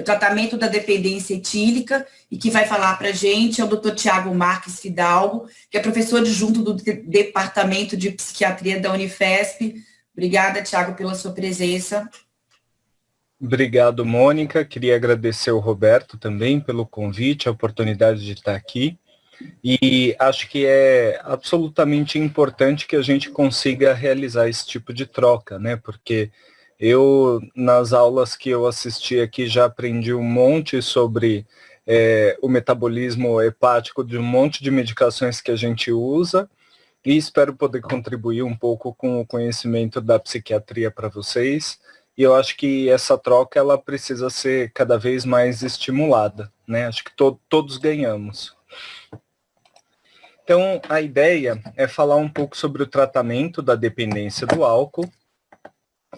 o tratamento da dependência etílica, e que vai falar para a gente é o Dr. Tiago Marques Fidalgo, que é professor adjunto do Departamento de Psiquiatria da Unifesp. Obrigada, Tiago, pela sua presença. Obrigado, Mônica. Queria agradecer ao Roberto também pelo convite, a oportunidade de estar aqui. E acho que é absolutamente importante que a gente consiga realizar esse tipo de troca, né? Porque eu, nas aulas que eu assisti aqui, já aprendi um monte sobre o metabolismo hepático de um monte de medicações que a gente usa, e espero poder contribuir um pouco com o conhecimento da psiquiatria para vocês. E eu acho que essa troca ela precisa ser cada vez mais estimulada, né? Acho que todos ganhamos. Então, a ideia é falar um pouco sobre o tratamento da dependência do álcool.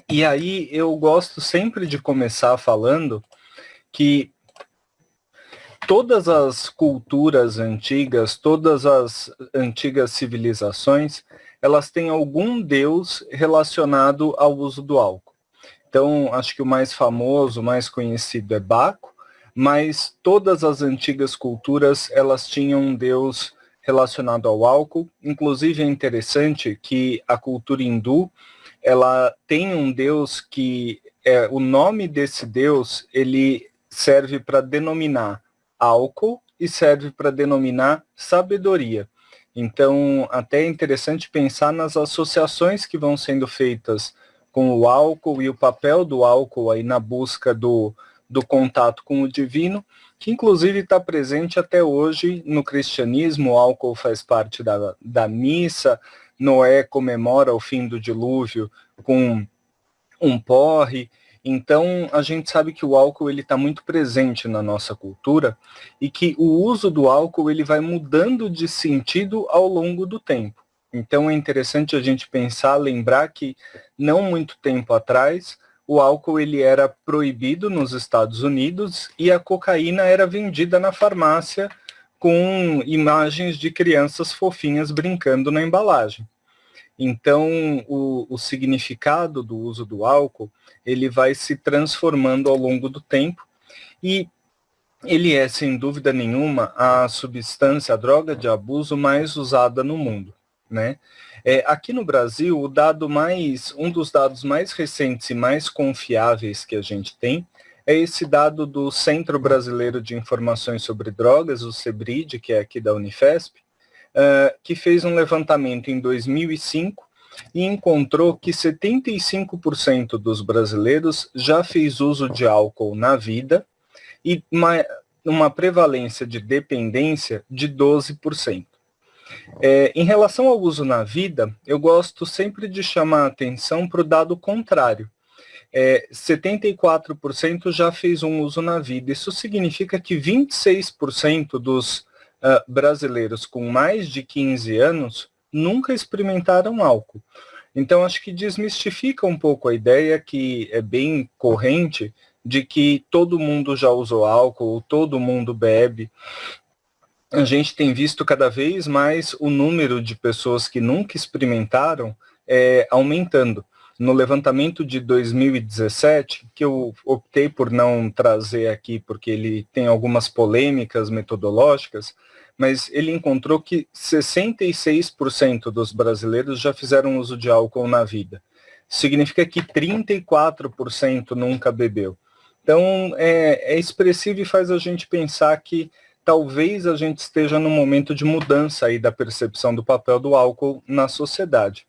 E aí eu gosto sempre de começar falando que todas as culturas antigas, todas as antigas civilizações, elas têm algum deus relacionado ao uso do álcool. Então, acho que o mais famoso, o mais conhecido é Baco, mas todas as antigas culturas, elas tinham um deus relacionado ao álcool. Inclusive, é interessante que a cultura hindu, ela tem um deus que, o nome desse deus, ele serve para denominar álcool e serve para denominar sabedoria. Então, até é interessante pensar nas associações que vão sendo feitas com o álcool e o papel do álcool aí na busca do contato com o divino, que inclusive está presente até hoje no cristianismo. O álcool faz parte da missa. Noé comemora o fim do dilúvio com um porre. Então, a gente sabe que o álcool está muito presente na nossa cultura e que o uso do álcool ele vai mudando de sentido ao longo do tempo. Então, é interessante a gente pensar, lembrar que não muito tempo atrás, o álcool ele era proibido nos Estados Unidos e a cocaína era vendida na farmácia com imagens de crianças fofinhas brincando na embalagem. Então, o significado do uso do álcool, ele vai se transformando ao longo do tempo e ele é, sem dúvida nenhuma, a substância, a droga de abuso mais usada no mundo, né? Aqui no Brasil, um dos dados mais recentes e mais confiáveis que a gente tem é esse dado do Centro Brasileiro de Informações sobre Drogas, o CEBRID, que é aqui da Unifesp, que fez um levantamento em 2005 e encontrou que 75% dos brasileiros já fez uso de álcool na vida e uma prevalência de dependência de 12%. Em relação ao uso na vida, eu gosto sempre de chamar a atenção para o dado contrário. 74% já fez um uso na vida. Isso significa que 26% dos brasileiros com mais de 15 anos nunca experimentaram álcool. Então, acho que desmistifica um pouco a ideia, que é bem corrente, de que todo mundo já usou álcool, todo mundo bebe. A gente tem visto cada vez mais o número de pessoas que nunca experimentaram aumentando. No levantamento de 2017, que eu optei por não trazer aqui porque ele tem algumas polêmicas metodológicas, mas ele encontrou que 66% dos brasileiros já fizeram uso de álcool na vida. Significa que 34% nunca bebeu. Então, é expressivo e faz a gente pensar que talvez a gente esteja num momento de mudança aí da percepção do papel do álcool na sociedade.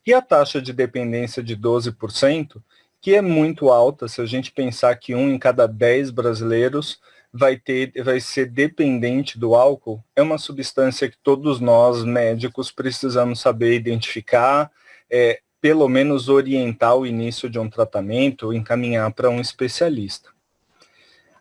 E a taxa de dependência de 12%, que é muito alta, se a gente pensar que 1 em cada 10 brasileiros vai ser dependente do álcool, é uma substância que todos nós, médicos, precisamos saber identificar, pelo menos orientar o início de um tratamento, encaminhar para um especialista.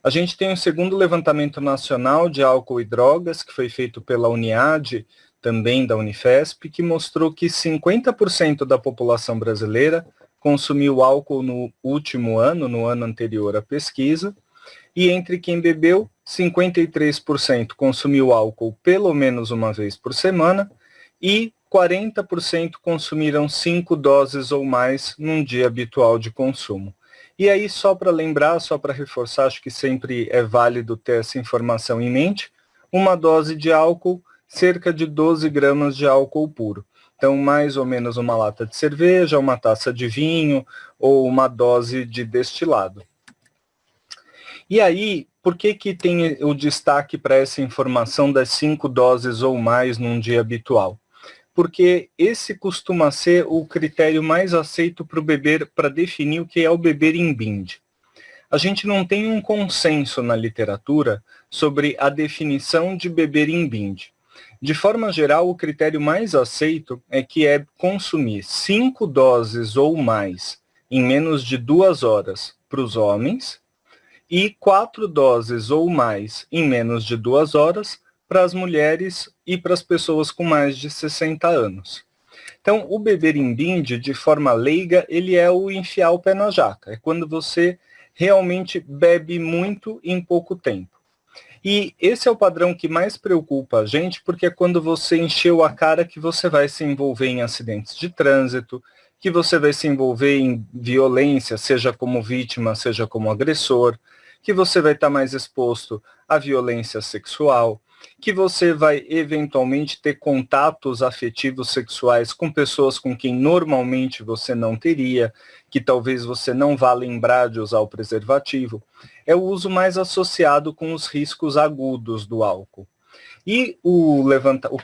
A gente tem o segundo levantamento nacional de álcool e drogas, que foi feito pela Uniad, também da Unifesp, que mostrou que 50% da população brasileira consumiu álcool no último ano, no ano anterior à pesquisa, e entre quem bebeu, 53% consumiu álcool pelo menos uma vez por semana e 40% consumiram 5 doses ou mais num dia habitual de consumo. E aí, só para lembrar, só para reforçar, acho que sempre é válido ter essa informação em mente, uma dose de álcool, cerca de 12 gramas de álcool puro. Então, mais ou menos uma lata de cerveja, uma taça de vinho ou uma dose de destilado. E aí, por que tem o destaque para essa informação das 5 doses ou mais num dia habitual? Porque esse costuma ser o critério mais aceito para o beber, para definir o que é o beber em binde. A gente não tem um consenso na literatura sobre a definição de beber em binde. De forma geral, o critério mais aceito é que é consumir 5 doses ou mais em menos de 2 horas para os homens e 4 doses ou mais em menos de 2 horas para as mulheres e para as pessoas com mais de 60 anos. Então, o beber em binde, de forma leiga, ele é o enfiar o pé na jaca. É quando você realmente bebe muito em pouco tempo. E esse é o padrão que mais preocupa a gente, porque é quando você encheu a cara que você vai se envolver em acidentes de trânsito, que você vai se envolver em violência, seja como vítima, seja como agressor, que você vai estar mais exposto à violência sexual, que você vai eventualmente ter contatos afetivos sexuais com pessoas com quem normalmente você não teria, que talvez você não vá lembrar de usar o preservativo. É o uso mais associado com os riscos agudos do álcool. E o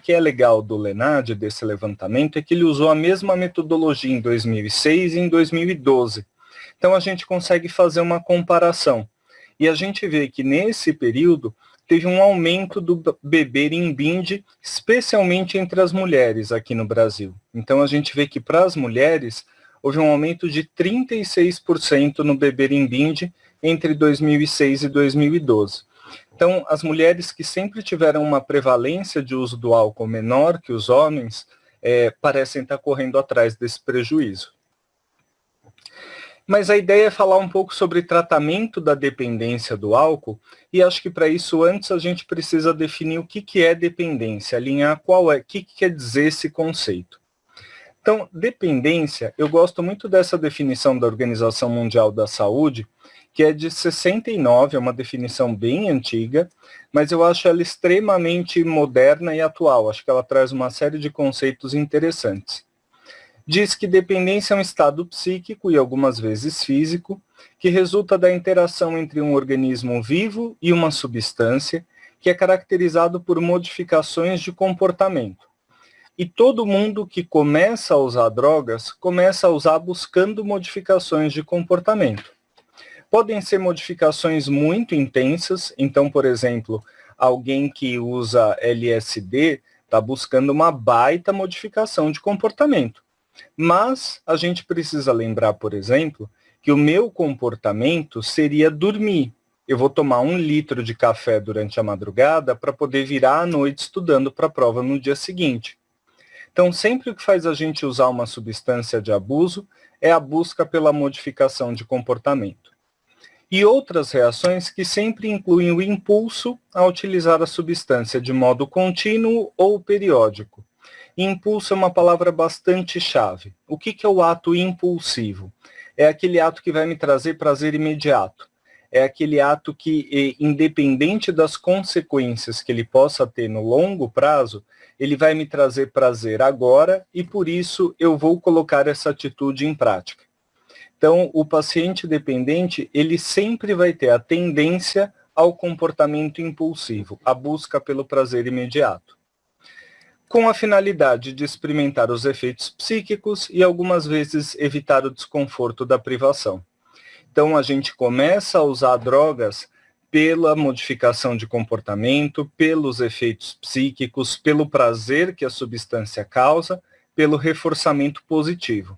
que é legal do Lenard, desse levantamento, é que ele usou a mesma metodologia em 2006 e em 2012. Então a gente consegue fazer uma comparação. E a gente vê que nesse período teve um aumento do beber em binde, especialmente entre as mulheres aqui no Brasil. Então a gente vê que para as mulheres houve um aumento de 36% no beber em binde entre 2006 e 2012. Então as mulheres que sempre tiveram uma prevalência de uso do álcool menor que os homens, parecem estar correndo atrás desse prejuízo. Mas a ideia é falar um pouco sobre tratamento da dependência do álcool, e acho que para isso antes a gente precisa definir o que é dependência, alinhar o que quer dizer esse conceito. Então, dependência, eu gosto muito dessa definição da Organização Mundial da Saúde, que é de 69, é uma definição bem antiga, mas eu acho ela extremamente moderna e atual, acho que ela traz uma série de conceitos interessantes. Diz que dependência é um estado psíquico e algumas vezes físico, que resulta da interação entre um organismo vivo e uma substância, que é caracterizado por modificações de comportamento. E todo mundo que começa a usar drogas, começa a usar buscando modificações de comportamento. Podem ser modificações muito intensas, então, por exemplo, alguém que usa LSD está buscando uma baita modificação de comportamento. Mas a gente precisa lembrar, por exemplo, que o meu comportamento seria dormir. Eu vou tomar 1 litro de café durante a madrugada para poder virar à noite estudando para a prova no dia seguinte. Então, sempre o que faz a gente usar uma substância de abuso é a busca pela modificação de comportamento. E outras reações que sempre incluem o impulso a utilizar a substância de modo contínuo ou periódico. Impulso é uma palavra bastante chave. O que é o ato impulsivo? É aquele ato que vai me trazer prazer imediato. É aquele ato que, independente das consequências que ele possa ter no longo prazo, ele vai me trazer prazer agora e, por isso, eu vou colocar essa atitude em prática. Então, o paciente dependente, ele sempre vai ter a tendência ao comportamento impulsivo, a busca pelo prazer imediato, com a finalidade de experimentar os efeitos psíquicos e algumas vezes evitar o desconforto da privação. Então a gente começa a usar drogas pela modificação de comportamento, pelos efeitos psíquicos, pelo prazer que a substância causa, pelo reforçamento positivo.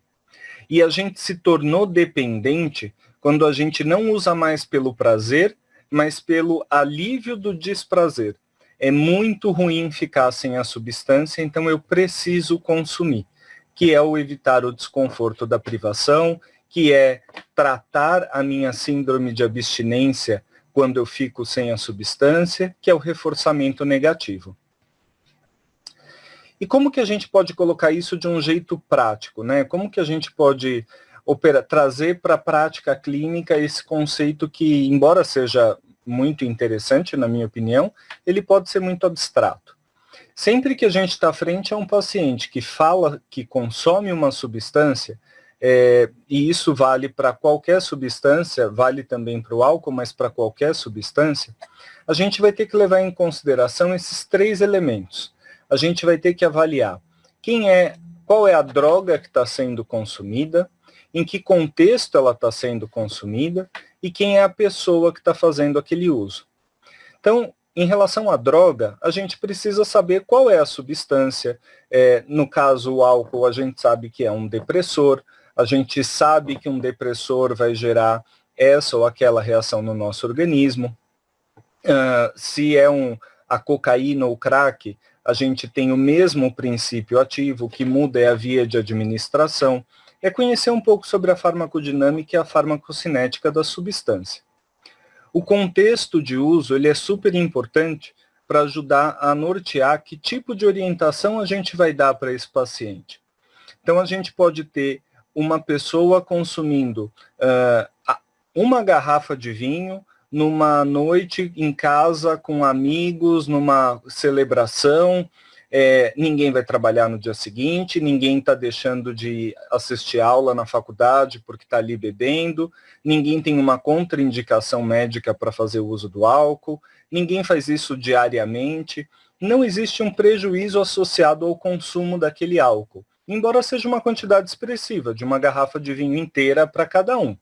E a gente se tornou dependente quando a gente não usa mais pelo prazer, mas pelo alívio do desprazer. É muito ruim ficar sem a substância, então eu preciso consumir, que é o evitar o desconforto da privação, que é tratar a minha síndrome de abstinência quando eu fico sem a substância, que é o reforçamento negativo. E como que a gente pode colocar isso de um jeito prático, né? Como que a gente pode trazer para a prática clínica esse conceito que, embora seja muito interessante, na minha opinião, ele pode ser muito abstrato. Sempre que a gente está frente a um paciente que fala que consome uma substância, e isso vale para qualquer substância, vale também para o álcool, mas para qualquer substância, a gente vai ter que levar em consideração esses 3 elementos. A gente vai ter que avaliar qual é a droga que está sendo consumida, em que contexto ela está sendo consumida e quem é a pessoa que está fazendo aquele uso. Então, em relação à droga, a gente precisa saber qual é a substância. No caso, o álcool, a gente sabe que é um depressor, a gente sabe que um depressor vai gerar essa ou aquela reação no nosso organismo. Se é a cocaína ou crack, a gente tem o mesmo princípio ativo, o que muda é a via de administração. É conhecer um pouco sobre a farmacodinâmica e a farmacocinética da substância. O contexto de uso ele é super importante para ajudar a nortear que tipo de orientação a gente vai dar para esse paciente. Então, a gente pode ter uma pessoa consumindo uma garrafa de vinho numa noite em casa com amigos, numa celebração, ninguém vai trabalhar no dia seguinte, ninguém está deixando de assistir aula na faculdade porque está ali bebendo, ninguém tem uma contraindicação médica para fazer o uso do álcool, ninguém faz isso diariamente, não existe um prejuízo associado ao consumo daquele álcool, embora seja uma quantidade expressiva, de uma garrafa de vinho inteira para cada um.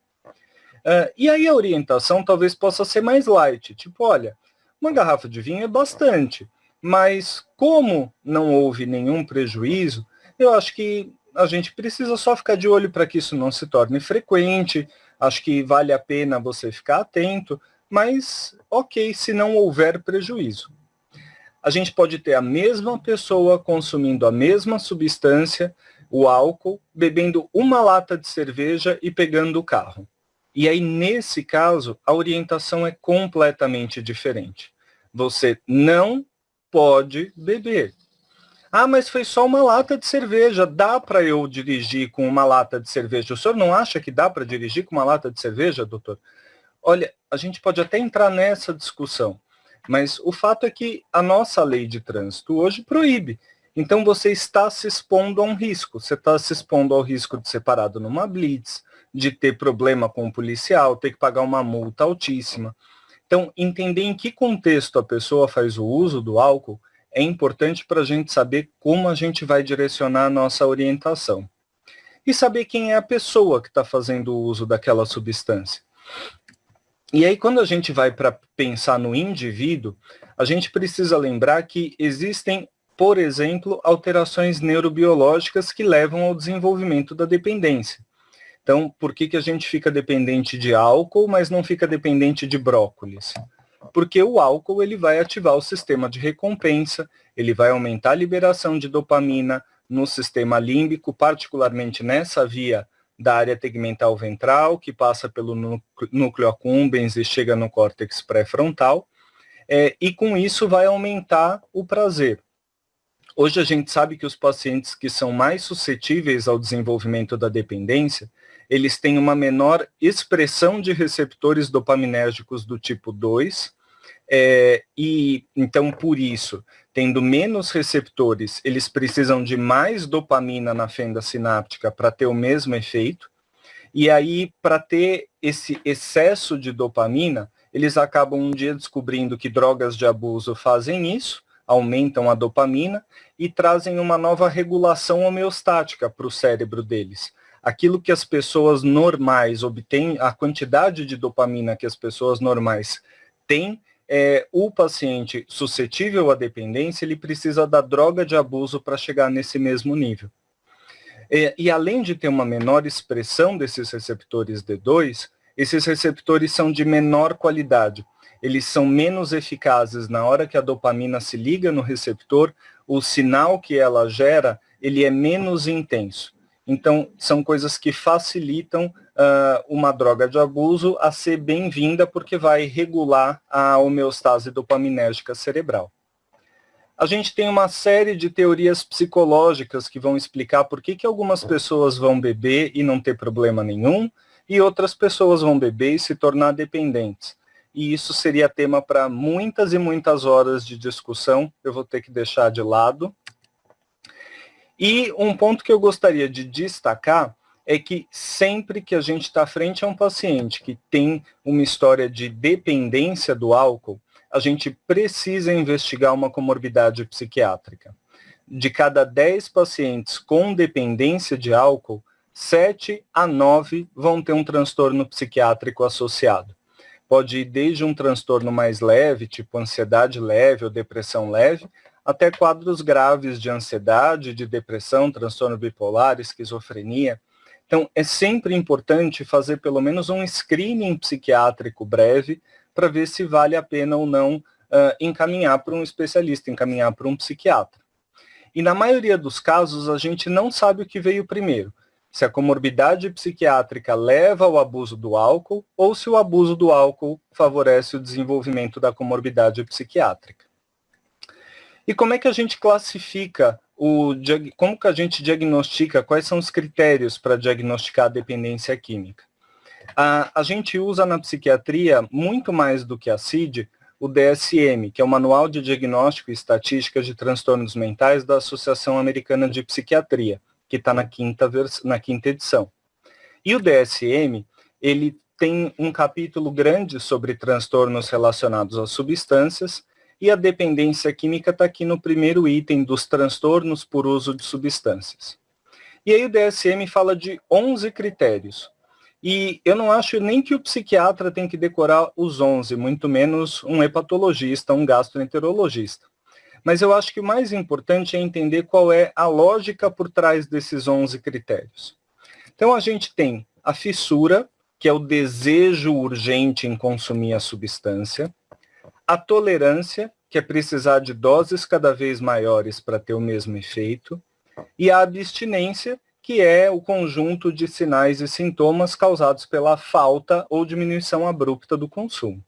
E aí a orientação talvez possa ser mais light, tipo, olha, uma garrafa de vinho é bastante, mas como não houve nenhum prejuízo, eu acho que a gente precisa só ficar de olho para que isso não se torne frequente, acho que vale a pena você ficar atento, mas ok, se não houver prejuízo. A gente pode ter a mesma pessoa consumindo a mesma substância, o álcool, bebendo uma lata de cerveja e pegando o carro. E aí, nesse caso, a orientação é completamente diferente. Você não pode beber. Ah, mas foi só uma lata de cerveja. Dá para eu dirigir com uma lata de cerveja? O senhor não acha que dá para dirigir com uma lata de cerveja, doutor? Olha, a gente pode até entrar nessa discussão, mas o fato é que a nossa lei de trânsito hoje proíbe. Então, você está se expondo a um risco. Você está se expondo ao risco de ser parado numa blitz, de ter problema com o policial, ter que pagar uma multa altíssima. Então, entender em que contexto a pessoa faz o uso do álcool é importante para a gente saber como a gente vai direcionar a nossa orientação. E saber quem é a pessoa que está fazendo o uso daquela substância. E aí, quando a gente vai para pensar no indivíduo, a gente precisa lembrar que existem, por exemplo, alterações neurobiológicas que levam ao desenvolvimento da dependência. Então, por que a gente fica dependente de álcool, mas não fica dependente de brócolis? Porque o álcool ele vai ativar o sistema de recompensa, ele vai aumentar a liberação de dopamina no sistema límbico, particularmente nessa via da área tegmental ventral, que passa pelo núcleo accumbens e chega no córtex pré-frontal, e com isso vai aumentar o prazer. Hoje a gente sabe que os pacientes que são mais suscetíveis ao desenvolvimento da dependência, eles têm uma menor expressão de receptores dopaminérgicos do tipo 2, e então por isso, tendo menos receptores, eles precisam de mais dopamina na fenda sináptica para ter o mesmo efeito, e aí para ter esse excesso de dopamina, eles acabam um dia descobrindo que drogas de abuso fazem isso, aumentam a dopamina e trazem uma nova regulação homeostática para o cérebro deles. Aquilo que as pessoas normais obtêm, a quantidade de dopamina que as pessoas normais têm, o paciente suscetível à dependência, ele precisa da droga de abuso para chegar nesse mesmo nível. E além de ter uma menor expressão desses receptores D2, esses receptores são de menor qualidade. Eles são menos eficazes na hora que a dopamina se liga no receptor, o sinal que ela gera, ele é menos intenso. Então, são coisas que facilitam uma droga de abuso a ser bem-vinda, porque vai regular a homeostase dopaminérgica cerebral. A gente tem uma série de teorias psicológicas que vão explicar por que algumas pessoas vão beber e não ter problema nenhum, e outras pessoas vão beber e se tornar dependentes. E isso seria tema para muitas e muitas horas de discussão, eu vou ter que deixar de lado. E um ponto que eu gostaria de destacar é que sempre que a gente está frente a um paciente que tem uma história de dependência do álcool, a gente precisa investigar uma comorbidade psiquiátrica. De cada 10 pacientes com dependência de álcool, 7 a 9 vão ter um transtorno psiquiátrico associado. Pode ir desde um transtorno mais leve, tipo ansiedade leve ou depressão leve, até quadros graves de ansiedade, de depressão, transtorno bipolar, esquizofrenia. Então, é sempre importante fazer pelo menos um screening psiquiátrico breve para ver se vale a pena ou não encaminhar para um especialista, encaminhar para um psiquiatra. E na maioria dos casos, a gente não sabe o que veio primeiro, se a comorbidade psiquiátrica leva ao abuso do álcool ou se o abuso do álcool favorece o desenvolvimento da comorbidade psiquiátrica. E como é que a gente classifica, como que a gente diagnostica, quais são os critérios para diagnosticar a dependência química? A gente usa na psiquiatria, muito mais do que a CID, o DSM, que é o Manual de Diagnóstico e Estatística de Transtornos Mentais da Associação Americana de Psiquiatria, que está na quinta edição. E o DSM, ele tem um capítulo grande sobre transtornos relacionados a substâncias, e a dependência química está aqui no primeiro item dos transtornos por uso de substâncias. E aí o DSM fala de 11 critérios. E eu não acho nem que o psiquiatra tem que decorar os 11, muito menos um hepatologista, um gastroenterologista. Mas eu acho que o mais importante é entender qual é a lógica por trás desses 11 critérios. Então a gente tem a fissura, que é o desejo urgente em consumir a substância, a tolerância, que é precisar de doses cada vez maiores para ter o mesmo efeito, e a abstinência, que é o conjunto de sinais e sintomas causados pela falta ou diminuição abrupta do consumo.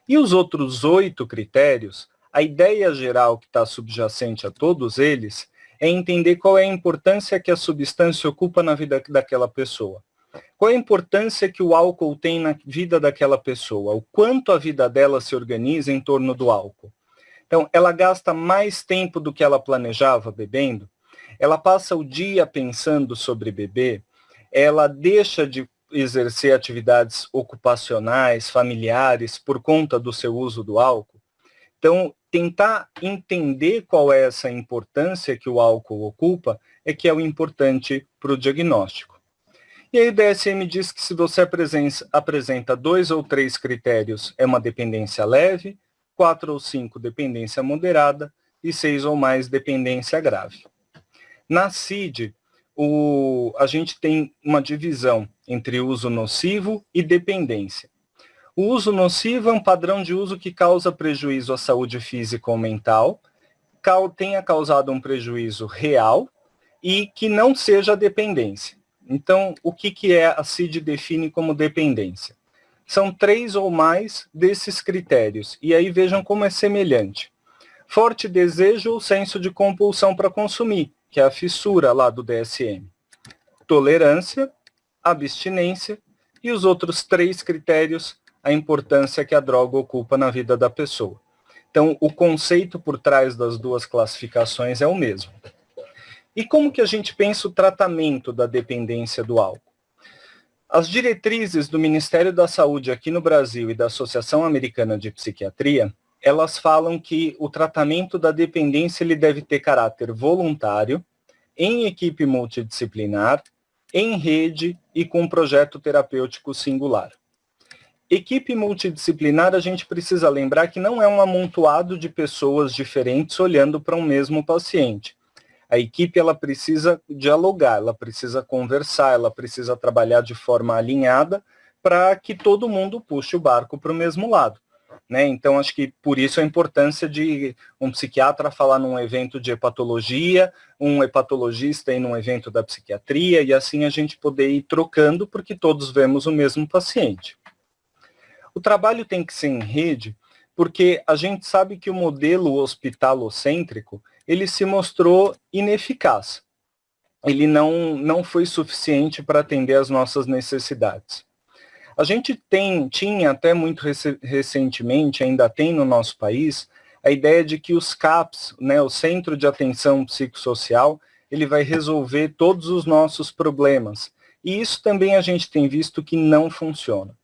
E os outros 8 critérios, a ideia geral que está subjacente a todos eles é entender qual é a importância que a substância ocupa na vida daquela pessoa. Qual é a importância que o álcool tem na vida daquela pessoa? O quanto a vida dela se organiza em torno do álcool? Então, ela gasta mais tempo do que ela planejava bebendo? Ela passa o dia pensando sobre beber? Ela deixa de exercer atividades ocupacionais, familiares, por conta do seu uso do álcool? Então, tentar entender qual é essa importância que o álcool ocupa é que é o importante para o diagnóstico. E aí o DSM diz que se você apresenta 2 ou 3 critérios, é uma dependência leve, 4 ou 5, dependência moderada, e 6 ou mais, dependência grave. Na CID, a gente tem uma divisão entre uso nocivo e dependência. O uso nocivo é um padrão de uso que causa prejuízo à saúde física ou mental, tenha causado um prejuízo real e que não seja dependência. Então, o que a CID define como dependência? São 3 ou mais desses critérios, e aí vejam como é semelhante. Forte desejo ou senso de compulsão para consumir, que é a fissura lá do DSM. Tolerância, abstinência e os outros 3 critérios, a importância que a droga ocupa na vida da pessoa. Então, o conceito por trás das 2 classificações é o mesmo. E como que a gente pensa o tratamento da dependência do álcool? As diretrizes do Ministério da Saúde aqui no Brasil e da Associação Americana de Psiquiatria, elas falam que o tratamento da dependência ele deve ter caráter voluntário, em equipe multidisciplinar, em rede e com um projeto terapêutico singular. Equipe multidisciplinar, a gente precisa lembrar que não é um amontoado de pessoas diferentes olhando para um mesmo paciente. A equipe ela precisa dialogar, ela precisa conversar, ela precisa trabalhar de forma alinhada para que todo mundo puxe o barco para o mesmo lado. Né? Então, acho que por isso a importância de um psiquiatra falar num evento de hepatologia, um hepatologista ir num evento da psiquiatria, e assim a gente poder ir trocando, porque todos vemos o mesmo paciente. O trabalho tem que ser em rede, porque a gente sabe que o modelo hospitalocêntrico, ele se mostrou ineficaz. Ele não foi suficiente para atender às nossas necessidades. A gente tinha até muito recentemente, ainda tem no nosso país, a ideia de que os CAPs, né, o Centro de Atenção Psicossocial, ele vai resolver todos os nossos problemas. E isso também a gente tem visto que não funciona.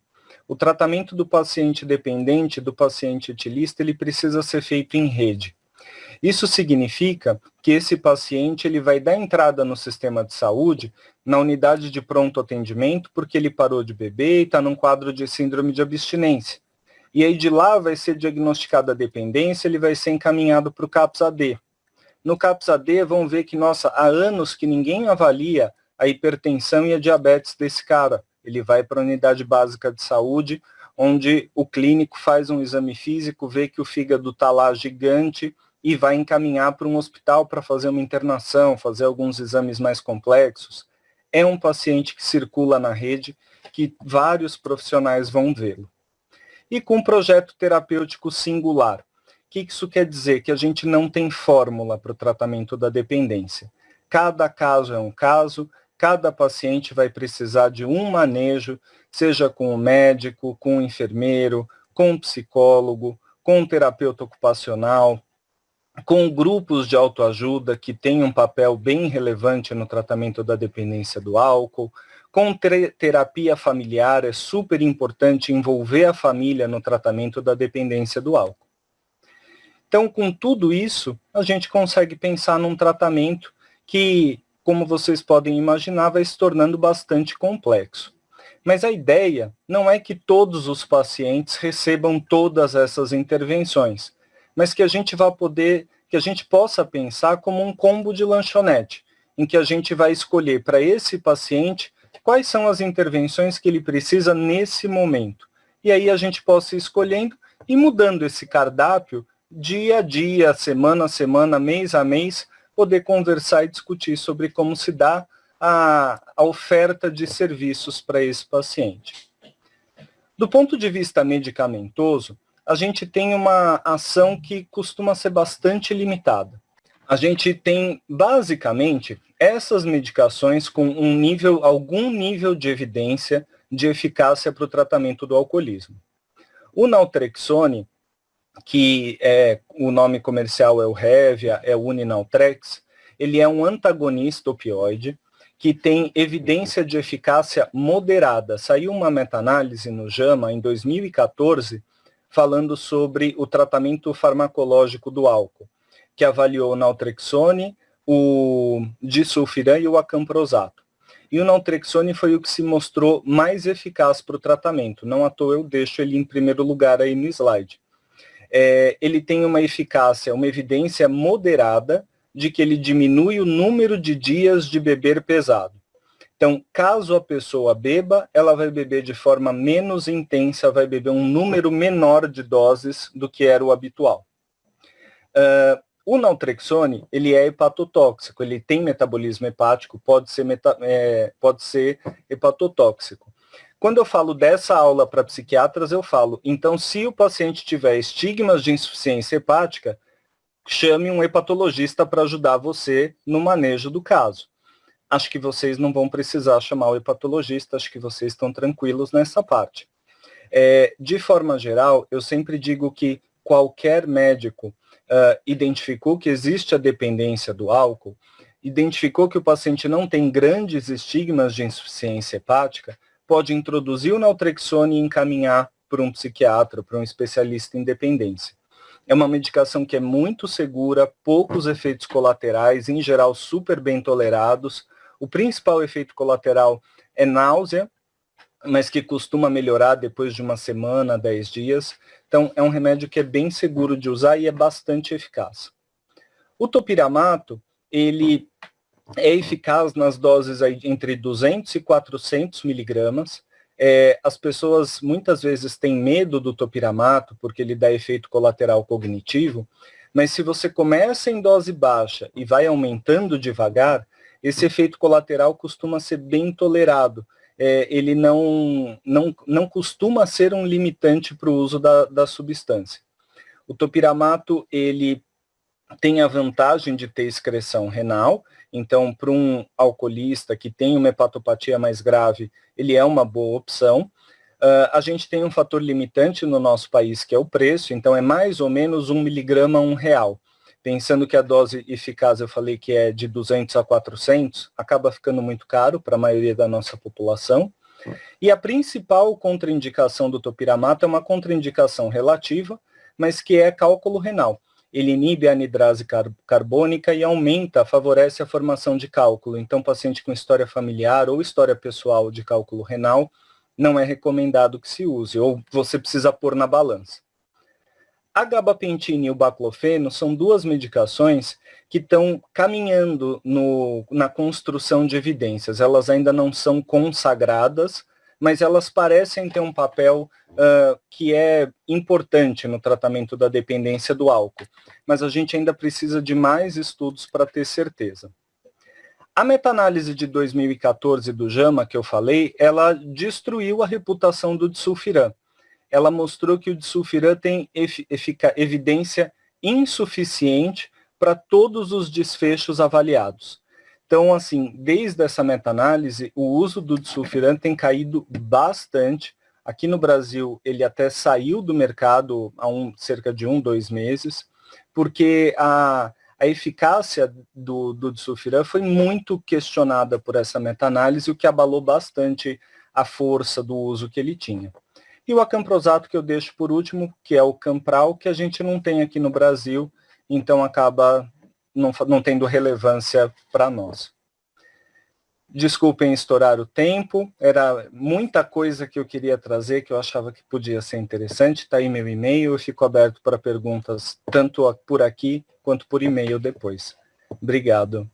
O tratamento do paciente dependente, do paciente etilista, ele precisa ser feito em rede. Isso significa que esse paciente ele vai dar entrada no sistema de saúde, na unidade de pronto atendimento, porque ele parou de beber e está num quadro de síndrome de abstinência. E aí de lá vai ser diagnosticada a dependência, ele vai ser encaminhado para o CAPS-AD. No CAPS-AD vão ver que, nossa, há anos que ninguém avalia a hipertensão e a diabetes desse cara. Ele vai para a unidade básica de saúde, onde o clínico faz um exame físico, vê que o fígado está lá gigante, e vai encaminhar para um hospital para fazer uma internação, fazer alguns exames mais complexos. É um paciente que circula na rede, que vários profissionais vão vê-lo. E com um projeto terapêutico singular. O que isso quer dizer? Que a gente não tem fórmula para o tratamento da dependência. Cada caso é um caso, cada paciente vai precisar de um manejo, seja com o médico, com o enfermeiro, com o psicólogo, com o terapeuta ocupacional, com grupos de autoajuda que têm um papel bem relevante no tratamento da dependência do álcool, com terapia familiar, é super importante envolver a família no tratamento da dependência do álcool. Então, com tudo isso, a gente consegue pensar num tratamento que, como vocês podem imaginar, vai se tornando bastante complexo. Mas a ideia não é que todos os pacientes recebam todas essas intervenções, mas que a gente possa pensar como um combo de lanchonete, em que a gente vai escolher para esse paciente quais são as intervenções que ele precisa nesse momento. E aí a gente possa ir escolhendo e mudando esse cardápio dia a dia, semana a semana, mês a mês, poder conversar e discutir sobre como se dá a oferta de serviços para esse paciente. Do ponto de vista medicamentoso, a gente tem uma ação que costuma ser bastante limitada. A gente tem, basicamente, essas medicações com algum nível de evidência de eficácia para o tratamento do alcoolismo. O naltrexone, que o nome comercial é o Hevia, é o Uninaltrex, ele é um antagonista opioide que tem evidência de eficácia moderada. Saiu uma meta-análise no JAMA em 2014 falando sobre o tratamento farmacológico do álcool, que avaliou o naltrexone, o disulfiram e o acamprosato. E o naltrexone foi o que se mostrou mais eficaz para o tratamento. Não à toa eu deixo ele em primeiro lugar aí no slide. Ele tem uma eficácia, uma evidência moderada de que ele diminui o número de dias de beber pesado. Então, caso a pessoa beba, ela vai beber de forma menos intensa, vai beber um número menor de doses do que era o habitual. O naltrexone, ele é hepatotóxico, ele tem metabolismo hepático, pode ser hepatotóxico. Quando eu falo dessa aula para psiquiatras, eu falo, então se o paciente tiver estigmas de insuficiência hepática, chame um hepatologista para ajudar você no manejo do caso. Acho que vocês não vão precisar chamar o hepatologista, acho que vocês estão tranquilos nessa parte. De forma geral, eu sempre digo que qualquer médico identificou que existe a dependência do álcool, identificou que o paciente não tem grandes estigmas de insuficiência hepática, pode introduzir o naltrexone e encaminhar para um psiquiatra, para um especialista em dependência. É uma medicação que é muito segura, poucos efeitos colaterais, em geral super bem tolerados. O principal efeito colateral é náusea, mas que costuma melhorar depois de uma semana, 10 dias. Então, é um remédio que é bem seguro de usar e é bastante eficaz. O topiramato, ele é eficaz nas doses aí entre 200 e 400 miligramas. As pessoas muitas vezes têm medo do topiramato, porque ele dá efeito colateral cognitivo, mas se você começa em dose baixa e vai aumentando devagar, esse efeito colateral costuma ser bem tolerado. Ele não costuma ser um limitante para o uso da substância. O topiramato, ele tem a vantagem de ter excreção renal, então, para um alcoolista que tem uma hepatopatia mais grave, ele é uma boa opção. A gente tem um fator limitante no nosso país, que é o preço, então é mais ou menos 1 miligrama a R$ 1. Pensando que a dose eficaz, eu falei que é de 200 a 400, acaba ficando muito caro para a maioria da nossa população. E a principal contraindicação do topiramato é uma contraindicação relativa, mas que é cálculo renal. Ele inibe a anidrase carbônica e favorece a formação de cálculo. Então, paciente com história familiar ou história pessoal de cálculo renal, não é recomendado que se use, ou você precisa pôr na balança. A gabapentina e o baclofeno são duas medicações que estão caminhando na construção de evidências. Elas ainda não são consagradas, mas elas parecem ter um papel que é importante no tratamento da dependência do álcool. Mas a gente ainda precisa de mais estudos para ter certeza. A meta-análise de 2014 do JAMA, que eu falei, ela destruiu a reputação do disulfiram. Ela mostrou que o disulfiram tem evidência insuficiente para todos os desfechos avaliados. Então, assim, desde essa meta-análise, o uso do disulfiram tem caído bastante. Aqui no Brasil, ele até saiu do mercado há cerca de 2 meses, porque a eficácia do disulfiram foi muito questionada por essa meta-análise, o que abalou bastante a força do uso que ele tinha. E o acamprosato que eu deixo por último, que é o Campral, que a gente não tem aqui no Brasil, então acaba não tendo relevância para nós. Desculpem estourar o tempo, era muita coisa que eu queria trazer, que eu achava que podia ser interessante. Está aí meu e-mail, eu fico aberto para perguntas, tanto por aqui quanto por e-mail depois. Obrigado.